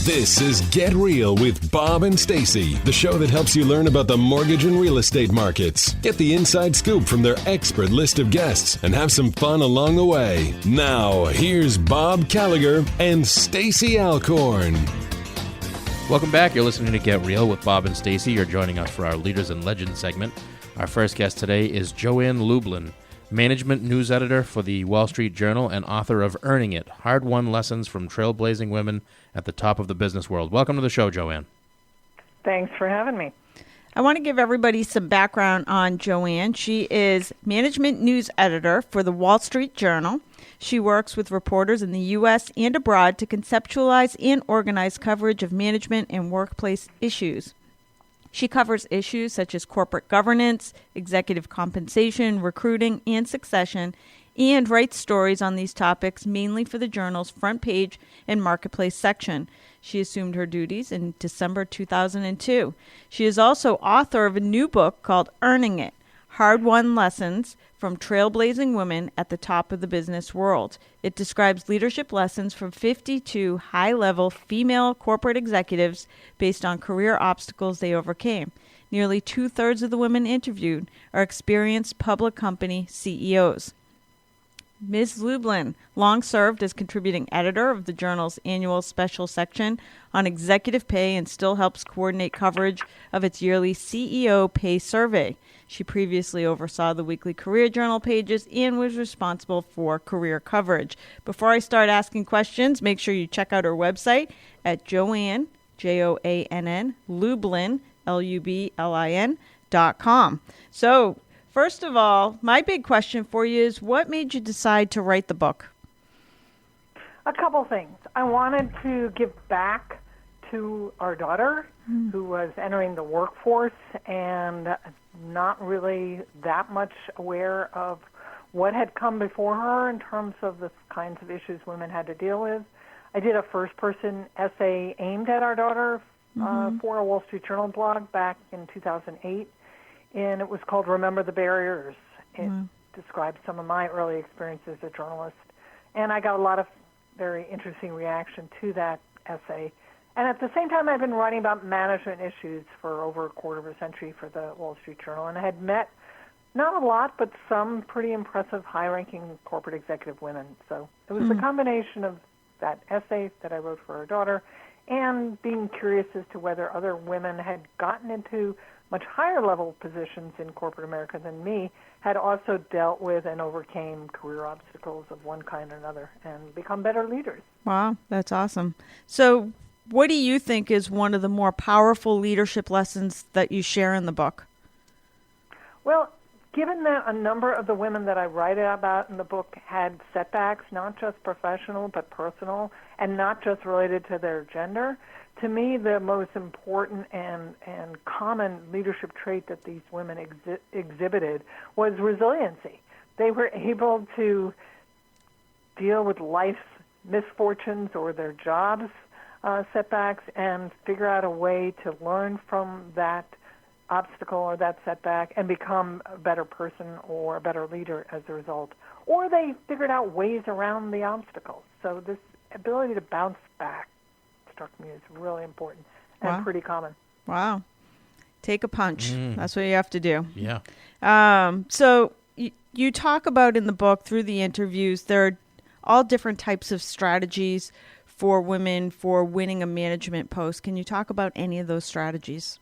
This is Get Real with Bob and Stacy, the show that helps you learn about the mortgage and real estate markets. Get the inside scoop from their expert list of guests and have some fun along the way. Now, here's Bob Gallagher and Stacy Alcorn. Welcome back. You're listening to Get Real with Bob and Stacy. You're joining us for our Leaders and Legends segment. Our first guest today is Joann Lublin, management news editor for the Wall Street Journal and author of Earning It, Hard-Won Lessons from Trailblazing Women at the Top of the Business World. Welcome to the show, Joann. Thanks for having me. I want to give everybody some background on Joann. She is management news editor for the Wall Street Journal. She works with reporters in the U.S. and abroad to conceptualize and organize coverage of management and workplace issues. She covers issues such as corporate governance, executive compensation, recruiting, and succession, and writes stories on these topics mainly for the journal's front page and marketplace section. She assumed her duties in December 2002. She is also author of a new book called Earning It, Hard-Won Lessons from Trailblazing Women at the Top of the Business World. It describes leadership lessons from 52 high-level female corporate executives based on career obstacles they overcame. Nearly two-thirds of the women interviewed are experienced public company CEOs. Ms. Lublin long served as contributing editor of the journal's annual special section on executive pay and still helps coordinate coverage of its yearly CEO pay survey. She previously oversaw the weekly career journal pages and was responsible for career coverage. Before I start asking questions, make sure you check out her website at Joann, Joann, Lublin, Lublin.com. So, first of all, my big question for you is, what made you decide to write the book? A couple things. I wanted to give back to our daughter, who was entering the workforce and not really that much aware of what had come before her in terms of the kinds of issues women had to deal with. I did a first-person essay aimed at our daughter for a Wall Street Journal blog back in 2008. And it was called Remember the Barriers. It described some of my early experiences as a journalist. And I got a lot of very interesting reaction to that essay. And at the same time, I've been writing about management issues for over a quarter of a century for the Wall Street Journal. And I had met, not a lot, but some pretty impressive high-ranking corporate executive women. So it was the combination of that essay that I wrote for our daughter and being curious as to whether other women had gotten into much higher level positions in corporate America than me, had also dealt with and overcame career obstacles of one kind or another and become better leaders. Wow, that's awesome. So what do you think is one of the more powerful leadership lessons that you share in the book? Well, given that a number of the women that I write about in the book had setbacks, not just professional but personal, and not just related to their gender, to me, the most important and common leadership trait that these women exhibited was resiliency. They were able to deal with life's misfortunes or their jobs setbacks and figure out a way to learn from that obstacle or that setback and become a better person or a better leader as a result. Or they figured out ways around the obstacles. So this ability to bounce back struck me as really important and pretty common. Wow. Take a punch. That's what you have to do. Yeah. So you talk about in the book, through the interviews, there are all different types of strategies for women for winning a management post. Can you talk about any of those strategies?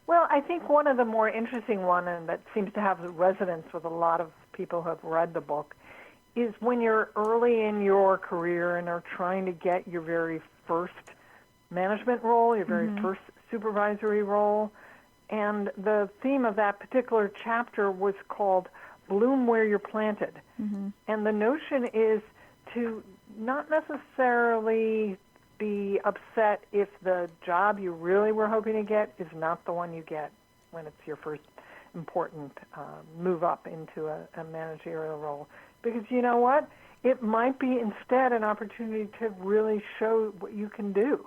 Well, I think one of the more interesting one, and that seems to have resonance with a lot of people who have read the book, is when you're early in your career and are trying to get your very first management role, your very first supervisory role. And the theme of that particular chapter was called Bloom Where You're Planted. And the notion is to not necessarily be upset if the job you really were hoping to get is not the one you get when it's your first important move up into a managerial role. Because you know what? It might be instead an opportunity to really show what you can do.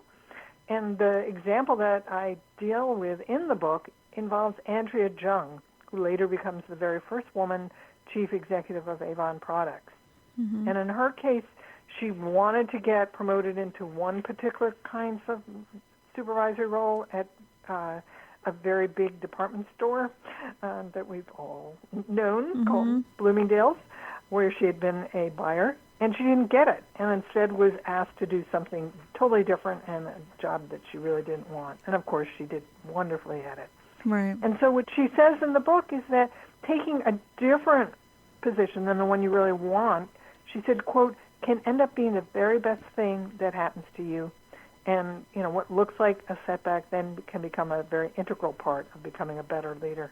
And the example that I deal with in the book involves Andrea Jung, who later becomes the very first woman chief executive of Avon Products. And in her case, She wanted to get promoted into one particular kind of supervisory role at a very big department store that we've all known called Bloomingdale's, where she had been a buyer, and she didn't get it, and instead was asked to do something totally different and a job that she really didn't want. And of course, she did wonderfully at it. Right. And so what she says in the book is that taking a different position than the one you really want, she said, quote, can end up being the very best thing that happens to you. And, what looks like a setback then can become a very integral part of becoming a better leader.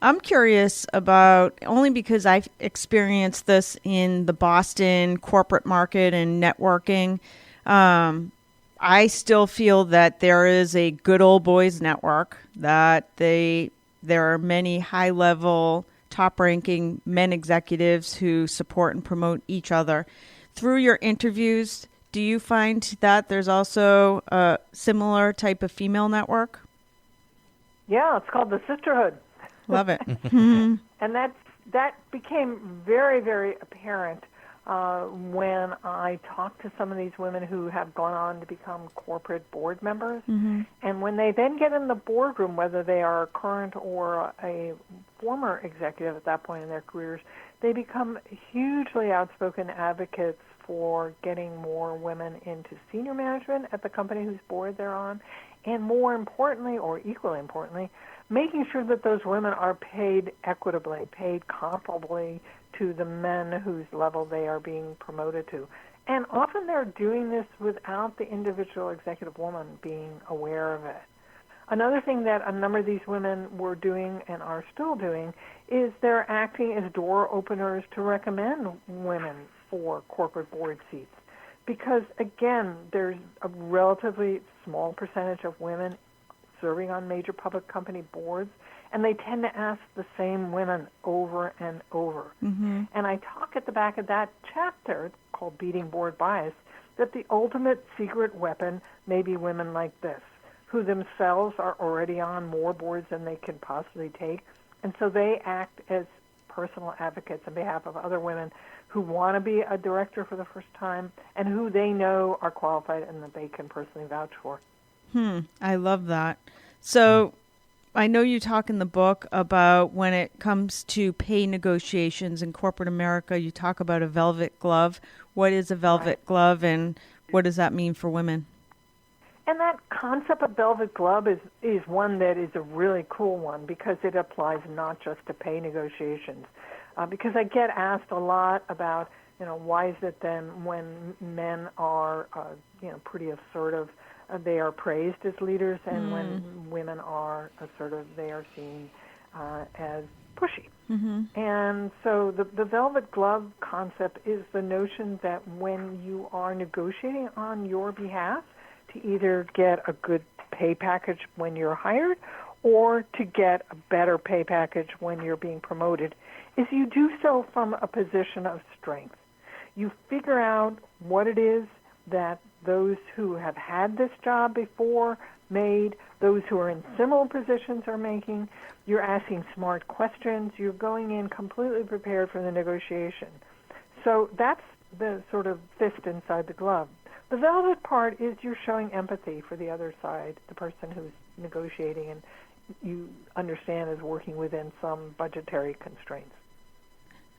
I'm curious about, only because I've experienced this in the Boston corporate market and networking. I still feel that there is a good old boys network, that there are many high-level, top-ranking men executives who support and promote each other. Through your interviews, do you find that there's also a similar type of female network? Yeah, it's called the sisterhood. Love it. And that became very, very apparent when I talked to some of these women who have gone on to become corporate board members. And when they then get in the boardroom, whether they are a current or a former executive at that point in their careers, they become hugely outspoken advocates for getting more women into senior management at the company whose board they're on, and more importantly, or equally importantly, making sure that those women are paid equitably, paid comparably to the men whose level they are being promoted to. And often they're doing this without the individual executive woman being aware of it. Another thing that a number of these women were doing and are still doing is they're acting as door openers to recommend women for corporate board seats. Because, again, there's a relatively small percentage of women serving on major public company boards, and they tend to ask the same women over and over. And I talk at the back of that chapter, called Beating Board Bias, that the ultimate secret weapon may be women like this, who themselves are already on more boards than they can possibly take, and so they act as personal advocates on behalf of other women who want to be a director for the first time and who they know are qualified and that they can personally vouch for. I love that. So I know you talk in the book about when it comes to pay negotiations in corporate America, you talk about a velvet glove. What is a velvet glove, and what does that mean for women? And that concept of velvet glove is one that is a really cool one because it applies not just to pay negotiations. Because I get asked a lot about, why is it then when men are, pretty assertive, they are praised as leaders, and when women are assertive, they are seen as pushy. And so the velvet glove concept is the notion that when you are negotiating on your behalf to either get a good pay package when you're hired or to get a better pay package when you're being promoted, is you do so from a position of strength. You figure out what it is that those who have had this job before made, those who are in similar positions are making. You're asking smart questions. You're going in completely prepared for the negotiation. So that's the sort of fist inside the glove. The velvet part is you're showing empathy for the other side, the person who's negotiating and you understand is working within some budgetary constraints.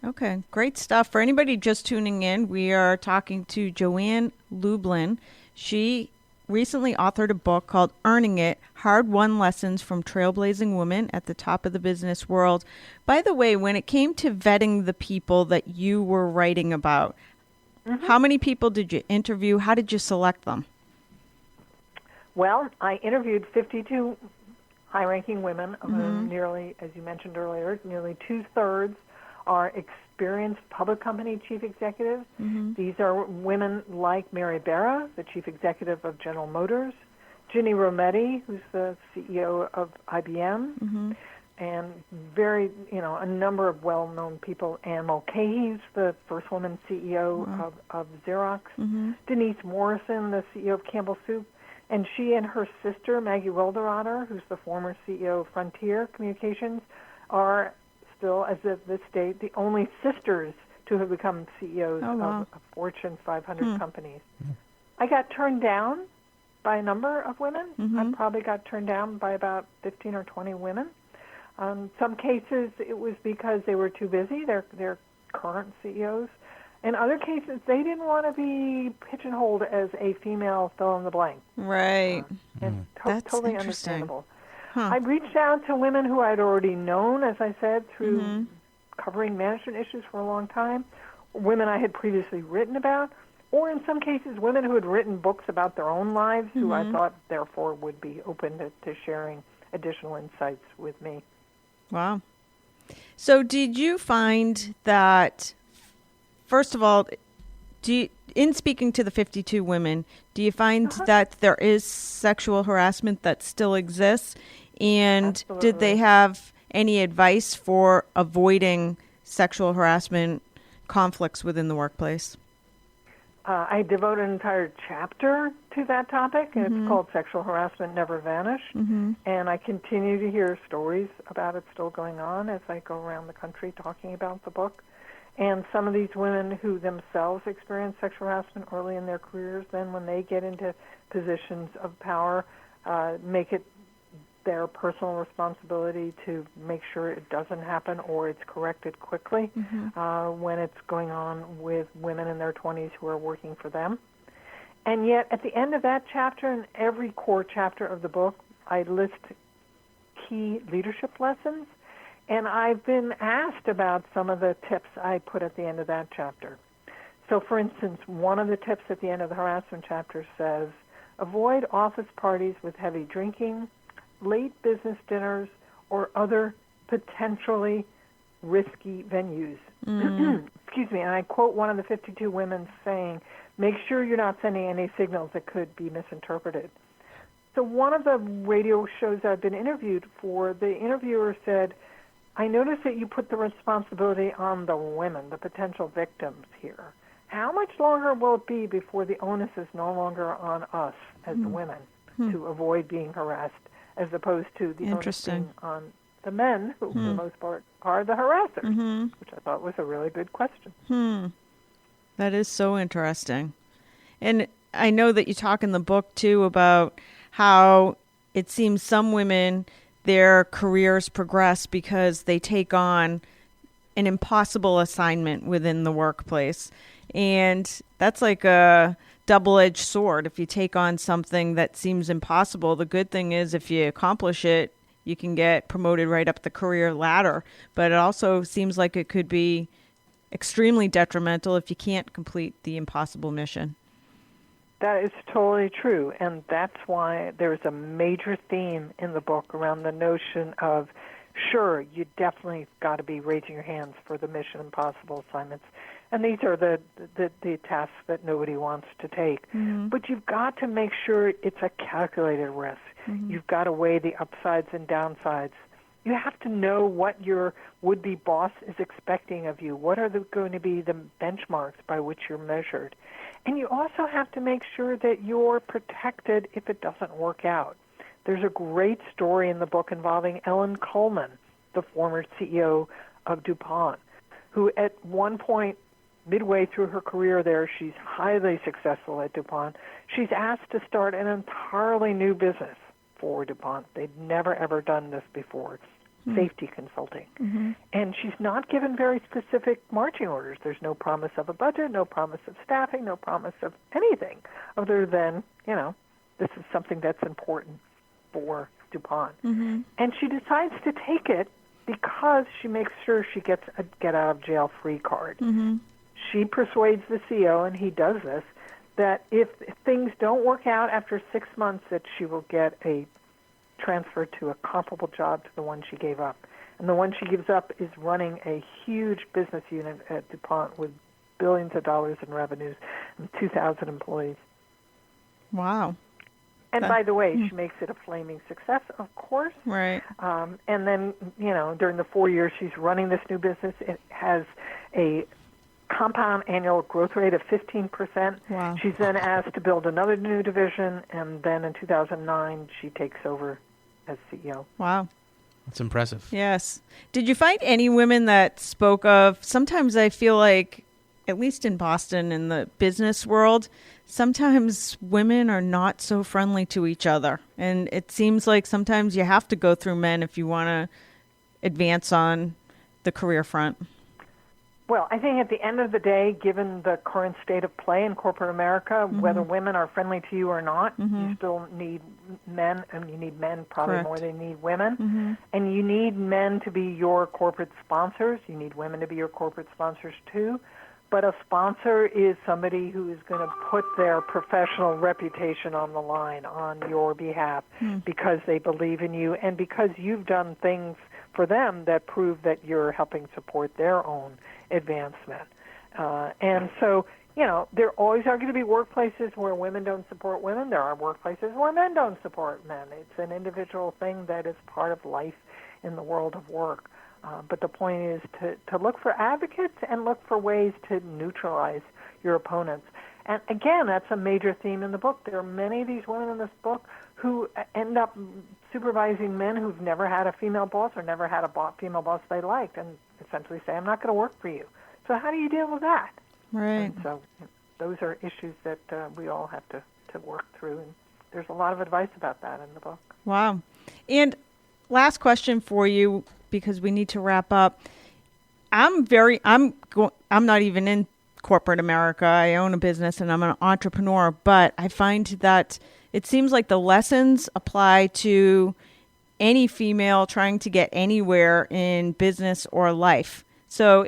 Okay, great stuff. For anybody just tuning in, we are talking to Joann Lublin. She recently authored a book called Earning It, Hard-Won Lessons from Trailblazing Women at the Top of the Business World. By the way, when it came to vetting the people that you were writing about, how many people did you interview? How did you select them? Well, I interviewed 52 high-ranking women, nearly, as you mentioned earlier, nearly two-thirds are experienced public company chief executives. These are women like Mary Barra, the chief executive of General Motors, Ginny Rometty, who's the CEO of IBM, and a number of well-known people. Anne Mulcahy's the first woman CEO of Xerox, Denise Morrison, the CEO of Campbell Soup, and she and her sister, Maggie Wilderotter, who's the former CEO of Frontier Communications, are still, as of this date, the only sisters to have become CEOs wow. of Fortune 500 companies. I got turned down by a number of women. I probably got turned down by about 15 or 20 women. Some cases it was because they were too busy, their current CEOs. In other cases, they didn't want to be pigeonholed as a female fill in the blank. Right. And That's totally interesting. understandable. Huh. I reached out to women who I'd already known, as I said, through covering management issues for a long time, women I had previously written about, or in some cases, women who had written books about their own lives who I thought, therefore, would be open to sharing additional insights with me. Wow. So did you find that, first of all, in speaking to the 52 women, do you find that there is sexual harassment that still exists? And Absolutely. did they have any advice for avoiding sexual harassment conflicts within the workplace? I devote an entire chapter to that topic, and it's called Sexual Harassment Never Vanish. And I continue to hear stories about it still going on as I go around the country talking about the book. And some of these women who themselves experience sexual harassment early in their careers, then when they get into positions of power, make it their personal responsibility to make sure it doesn't happen or it's corrected quickly when it's going on with women in their 20s who are working for them. And yet, at the end of that chapter and every core chapter of the book, I list key leadership lessons. And I've been asked about some of the tips I put at the end of that chapter. So, for instance, one of the tips at the end of the harassment chapter says, avoid office parties with heavy drinking, late business dinners, or other potentially risky venues. Excuse me, and I quote one of the 52 women saying, make sure you're not sending any signals that could be misinterpreted. So one of the radio shows I've been interviewed for, the interviewer said, I noticed that you put the responsibility on the women, the potential victims here. How much longer will it be before the onus is no longer on us as the women to avoid being harassed, as opposed to the onus being on the men, who for the most part are the harassers, which I thought was a really good question. That is so interesting. And I know that you talk in the book, too, about how it seems some women, their careers progress because they take on an impossible assignment within the workplace. And that's like a double-edged sword. If you take on something that seems impossible, the good thing is if you accomplish it, you can get promoted right up the career ladder. But it also seems like it could be extremely detrimental if you can't complete the impossible mission. That is totally true, and that's why there's a major theme in the book around the notion of, sure, you definitely got to be raising your hands for the Mission Impossible assignments, and these are the tasks that nobody wants to take. But you've got to make sure it's a calculated risk. You've got to weigh the upsides and downsides. You have to know what your would-be boss is expecting of you. What are going to be the benchmarks by which you're measured? And you also have to make sure that you're protected if it doesn't work out. There's a great story in the book involving Ellen Kullman, the former CEO of DuPont, who at one point, midway through her career there, she's highly successful at DuPont. She's asked to start an entirely new business for DuPont. They'd never, ever done this before. Safety consulting. And she's not given very specific marching orders. There's no promise of a budget, no promise of staffing, no promise of anything other than, this is something that's important for DuPont. And she decides to take it because she makes sure she gets a get-out-of-jail-free card. She persuades the CEO, and he does this, that if things don't work out after 6 months, that she will get a transfer to a comparable job to the one she gave up. And the one she gives up is running a huge business unit at DuPont with billions of dollars in revenues and 2,000 employees. Wow. And by the way, she makes it a flaming success, of course. Right. And then, during the 4 years she's running this new business, it has a compound annual growth rate of 15%. Wow. She's then asked to build another new division, and then in 2009 she takes over as CEO. Wow. That's impressive. Yes. Did you find any women that spoke of, sometimes I feel like, at least in Boston, in the business world, sometimes women are not so friendly to each other. And it seems like sometimes you have to go through men if you want to advance on the career front. Well, I think at the end of the day, given the current state of play in corporate America, whether women are friendly to you or not, you still need men, and you need men probably Correct. more than you need women. And you need men to be your corporate sponsors. You need women to be your corporate sponsors too. But a sponsor is somebody who is going to put their professional reputation on the line on your behalf because they believe in you and because you've done things for them that prove that you're helping support their own advancement. And so, there always are going to be workplaces where women don't support women. There are workplaces where men don't support men. It's an individual thing that is part of life in the world of work. But the point is to look for advocates and look for ways to neutralize your opponents. And again, that's a major theme in the book. There are many of these women in this book who end up supervising men who've never had a female boss or never had a female boss they liked, and essentially say, I'm not going to work for you. So how do you deal with that? Right. And so those are issues that we all have to work through, and there's a lot of advice about that in the book. Wow. And last question for you, because we need to wrap up. I'm not even in corporate America. I own a business and I'm an entrepreneur, but I find that it seems like the lessons apply to any female trying to get anywhere in business or life. So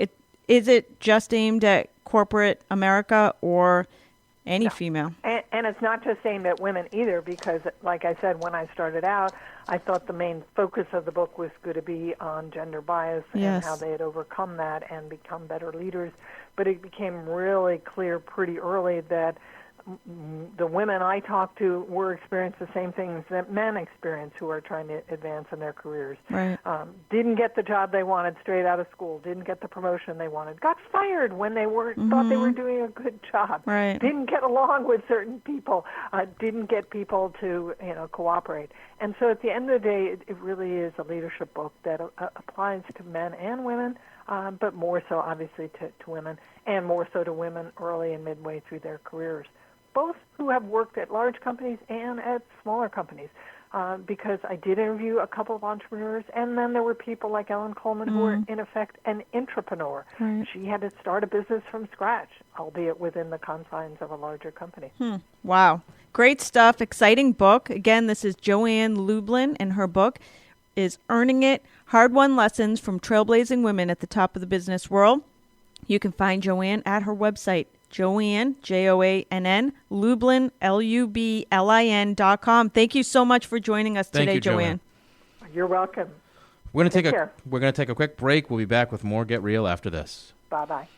is it just aimed at corporate America or any female? And it's not just aimed at women either, because, like I said, when I started out, I thought the main focus of the book was going to be on gender bias and how they had overcome that and become better leaders. But it became really clear pretty early that the women I talked to were experiencing the same things that men experience who are trying to advance in their careers. Right. Didn't get the job they wanted straight out of school, didn't get the promotion they wanted, got fired when they thought they were doing a good job, right. Didn't get along with certain people, didn't get people to cooperate. And so at the end of the day, it really is a leadership book that applies to men and women, but more so obviously to women, and more so to women early and midway through their careers, both who have worked at large companies and at smaller companies, because I did interview a couple of entrepreneurs, and then there were people like Ellen Coleman who were, in effect, an intrapreneur. Right. She had to start a business from scratch, albeit within the confines of a larger company. Wow. Great stuff. Exciting book. Again, this is Joann Lublin, and her book is Earning It, Hard-Won Lessons from Trailblazing Women at the Top of the Business World. You can find Joann at her website, Joann, Joann, Lublin, Lublin.com. Thank you so much for joining us today, Joann. You're welcome. We're going to take a quick break. We'll be back with more Get Real after this. Bye-bye.